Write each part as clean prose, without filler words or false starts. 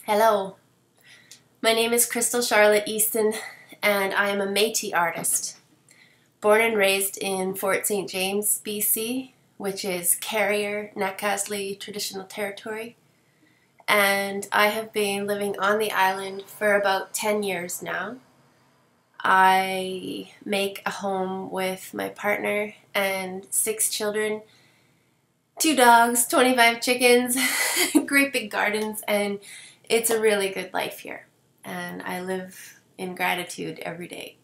Hello, my name is Crystal Charlotte Easton and I am a Métis artist. Born and raised in Fort St. James, BC, which is Carrier-Nakaslii traditional territory. And I have been living on the island for about 10 years now. I make a home with my partner and 6 children, 2 dogs, 25 chickens, great big gardens, and it's a really good life here. And I live in gratitude every day.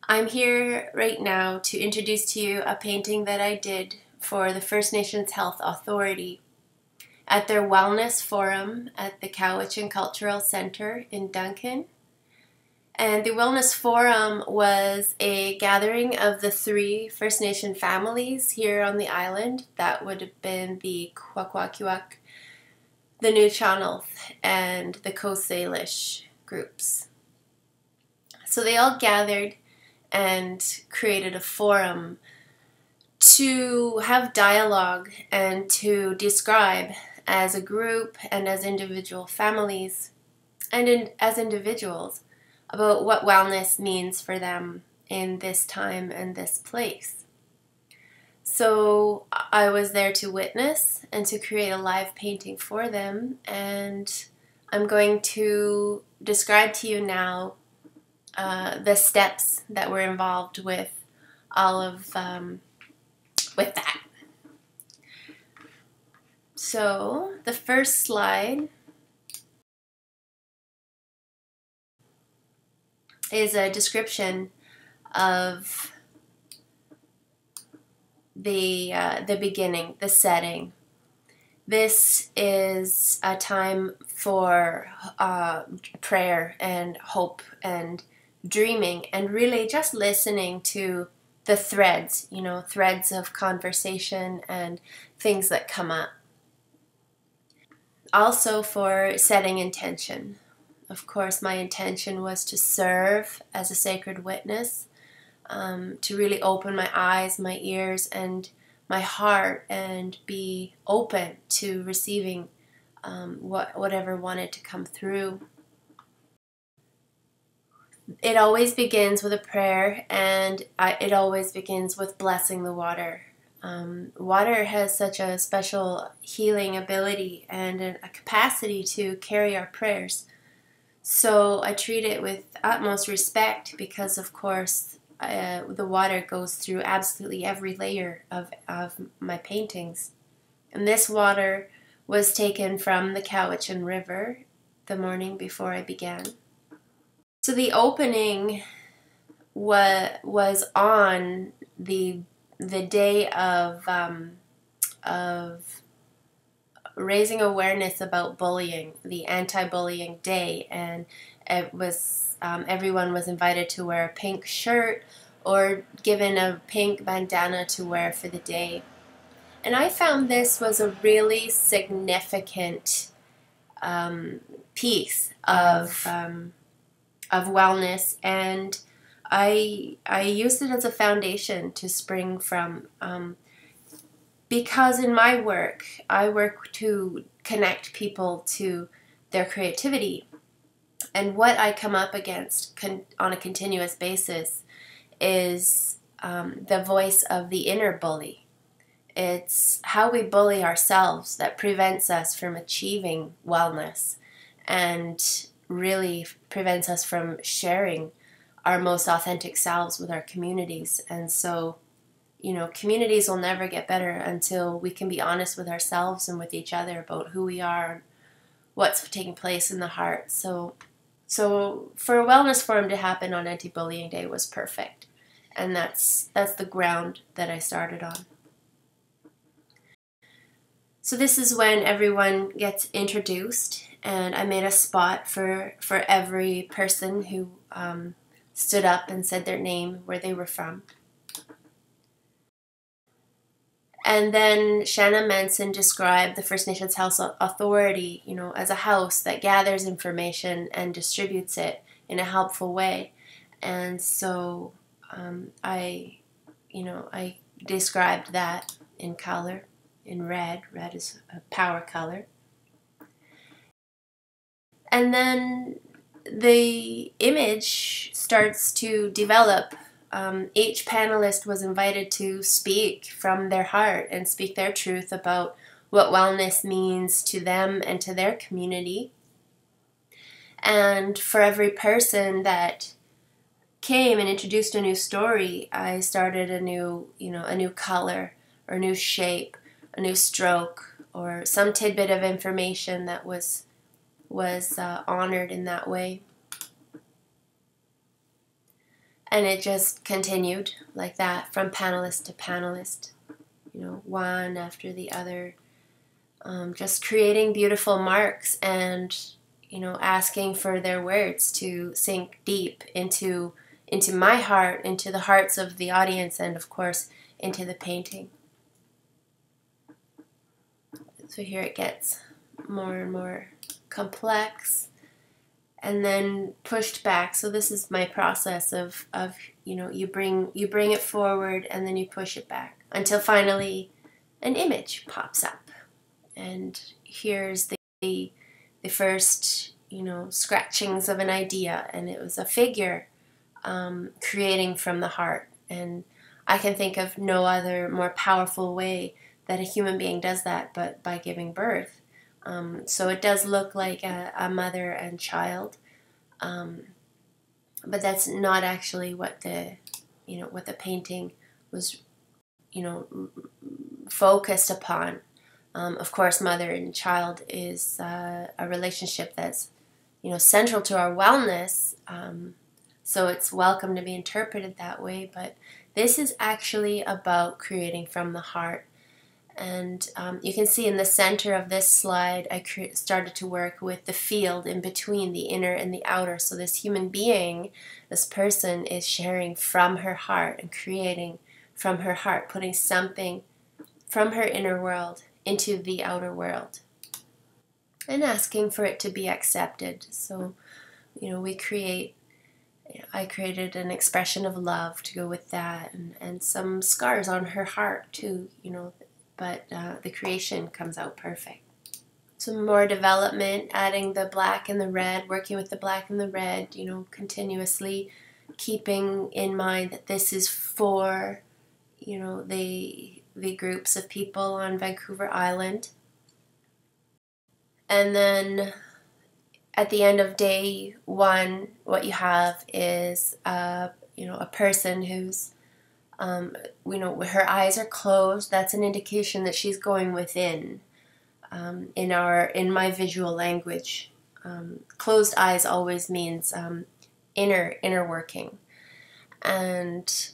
I'm here right now to introduce to you a painting that I did for the First Nations Health Authority at their wellness forum at the Cowichan Cultural Center in Duncan. And the Wellness Forum was a gathering of the 3 First Nation families here on the island. That would have been the Kwakwaka'wakw, the Nuu-chah-nulth, and the Coast Salish groups. So they all gathered and created a forum to have dialogue and to describe as a group and as individual families and as individuals about what wellness means for them in this time and this place. So I was there to witness and to create a live painting for them, and I'm going to describe to you now the steps that were involved with all of with that. So the first slide is a description of the beginning, the setting. This is a time for prayer and hope and dreaming and really just listening to the threads, threads of conversation and things that come up. Also for setting intention. Of course, my intention was to serve as a sacred witness, to really open my eyes, my ears, and my heart and be open to receiving whatever wanted to come through. It always begins with a prayer, and it always begins with blessing the water. Water has such a special healing ability and a capacity to carry our prayers. So I treat it with utmost respect because, of course, the water goes through absolutely every layer of my paintings. And this water was taken from the Cowichan River the morning before I began. So the opening was on the day of raising awareness about bullying, the anti-bullying day, and it was everyone was invited to wear a pink shirt or given a pink bandana to wear for the day. And I found this was a really significant piece of wellness, and I used it as a foundation to spring from. Because in my work, I work to connect people to their creativity. And what I come up against on a continuous basis is the voice of the inner bully. It's how we bully ourselves that prevents us from achieving wellness and really prevents us from sharing our most authentic selves with our communities. And so communities will never get better until we can be honest with ourselves and with each other about who we are and what's taking place in the heart. So for a wellness forum to happen on Anti-Bullying Day was perfect. And that's the ground that I started on. So this is when everyone gets introduced, and I made a spot for every person who stood up and said their name, where they were from. And then Shanna Manson described the First Nations Health Authority, as a house that gathers information and distributes it in a helpful way. And so I described that in color, in red. Red is a power color. And then the image starts to develop. Each panelist was invited to speak from their heart and speak their truth about what wellness means to them and to their community. And for every person that came and introduced a new story, I started a new color or a new shape, a new stroke, or some tidbit of information that was honored in that way. And it just continued like that from panelist to panelist, one after the other, just creating beautiful marks and, asking for their words to sink deep into my heart, into the hearts of the audience, and of course into the painting. So here it gets more and more complex and then pushed back. So this is my process of you bring it forward and then you push it back until finally an image pops up. And here's the first scratchings of an idea, and it was a figure creating from the heart. And I can think of no other more powerful way that a human being does that but by giving birth. So it does look like a mother and child, but that's not actually what the painting was focused upon. Of course, mother and child is a relationship that's central to our wellness. So it's welcome to be interpreted that way, but this is actually about creating from the heart. And you can see in the center of this slide, I started to work with the field in between the inner and the outer. So this human being, this person, is sharing from her heart and creating from her heart, putting something from her inner world into the outer world and asking for it to be accepted. So, I created an expression of love to go with that, and some scars on her heart too, but the creation comes out perfect. Some more development, adding the black and the red, working with the black and the red, continuously keeping in mind that this is for, the groups of people on Vancouver Island. And then at the end of day one, what you have is a person who's her eyes are closed. That's an indication that she's going within. In my visual language, closed eyes always means inner working, and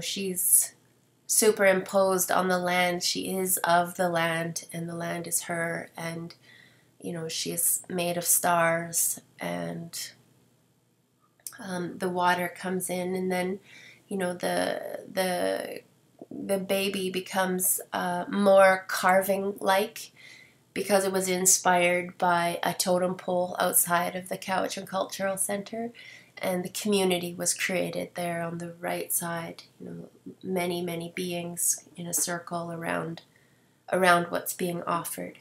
she's superimposed on the land. She is of the land, and the land is her, and she's made of stars, and the water comes in, and then the baby becomes more carving-like because it was inspired by a totem pole outside of the Cowichan Cultural Center, and the community was created there on the right side. Many beings in a circle around what's being offered.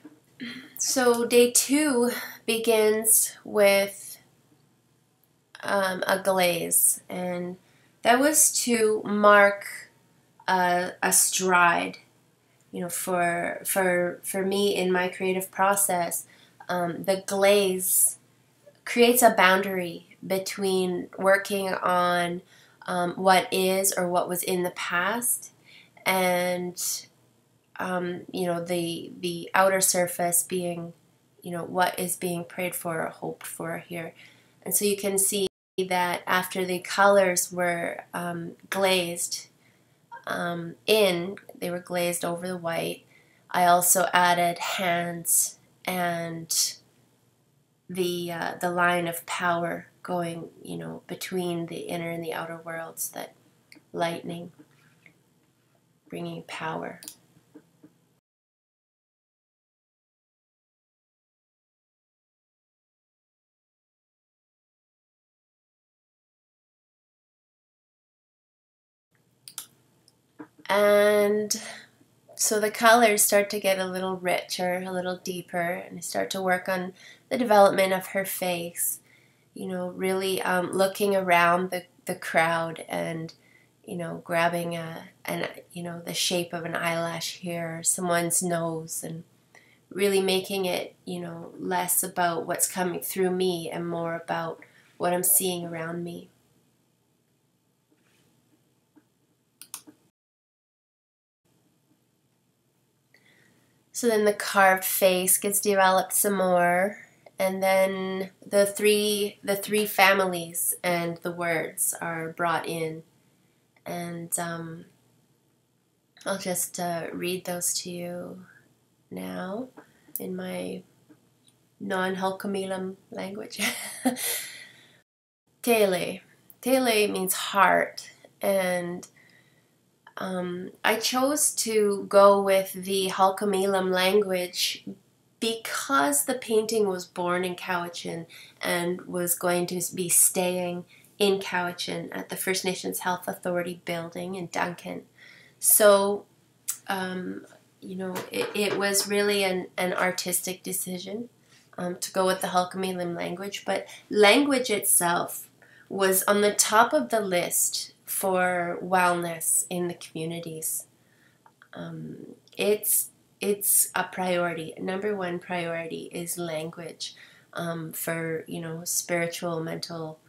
So day two begins with a glaze, and that was to mark a stride, for me in my creative process. The glaze creates a boundary between working on what is or what was in the past, and the outer surface being what is being prayed for or hoped for here. And so you can see that after the colors were glazed they were glazed over the white, I also added hands and the line of power going between the inner and the outer worlds, that lightning bringing power. And So the colors start to get a little richer, a little deeper, and I start to work on the development of her face. You know, really looking around the crowd and, you know, grabbing the shape of an eyelash here, someone's nose, and really making it, you know, less about what's coming through me and more about what I'm seeing around me. So then the carved face gets developed some more, and then the three families and the words are brought in, and I'll just read those to you now in my non-Hulkamilam language. Tele. Tele means heart, and I chose to go with the Hulkamilam language because the painting was born in Cowichan and was going to be staying in Cowichan at the First Nations Health Authority building in Duncan. So, you know, it was really an artistic decision to go with the Hulkamilam language, but language itself was on the top of the list for wellness in the communities. It's a priority. Number one priority is language for, you know, spiritual, mental,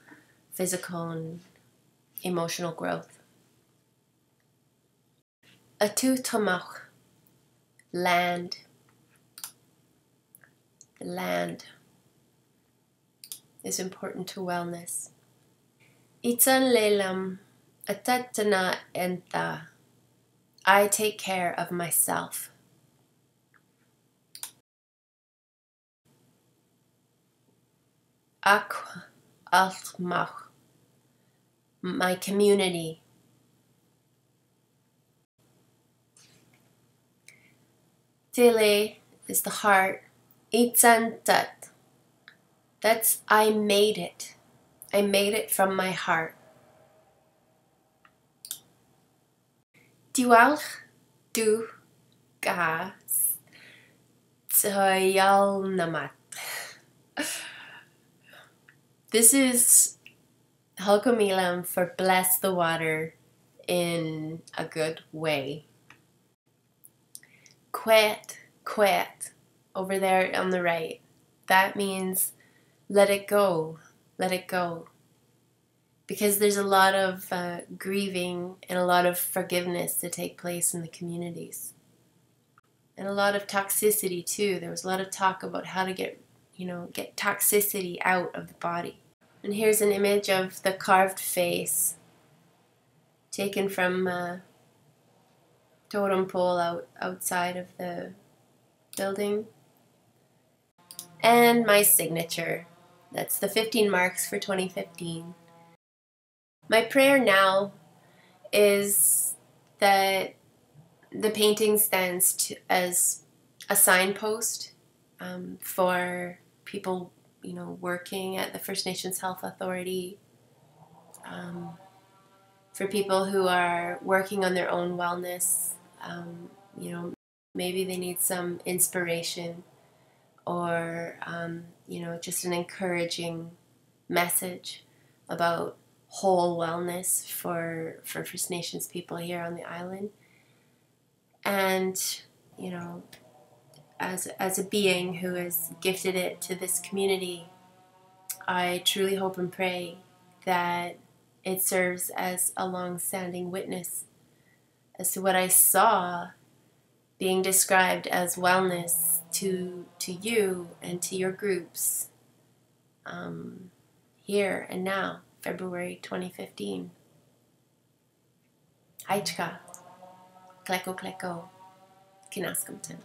physical, and emotional growth. Atutamach, land. The land is important to wellness. Itan lelam atatana enta. I take care of myself. Ak almach, my community. Tele is the heart. Itzantat, that's I made it. I made it from my heart. Diwalch du gas namat. This is Hulkamilam for bless the water in a good way. Quet, quet, over there on the right. That means let it go, let it go. Because there's a lot of grieving and a lot of forgiveness to take place in the communities. And a lot of toxicity too. There was a lot of talk about how to get toxicity out of the body. And here's an image of the carved face taken from a totem pole outside of the building. And my signature. That's the 15 marks for 2015. My prayer now is that the painting stands as a signpost for people, you know, working at the First Nations Health Authority, for people who are working on their own wellness. You know, maybe they need some inspiration or, you know, just an encouraging message about whole wellness for First Nations people here on the island. And, you know, as a being who has gifted it to this community, I truly hope and pray that it serves as a long-standing witness as to what I saw being described as wellness to you and to your groups here and now, February 2015. Aichka, Kleko Kleko, Kinaskamton.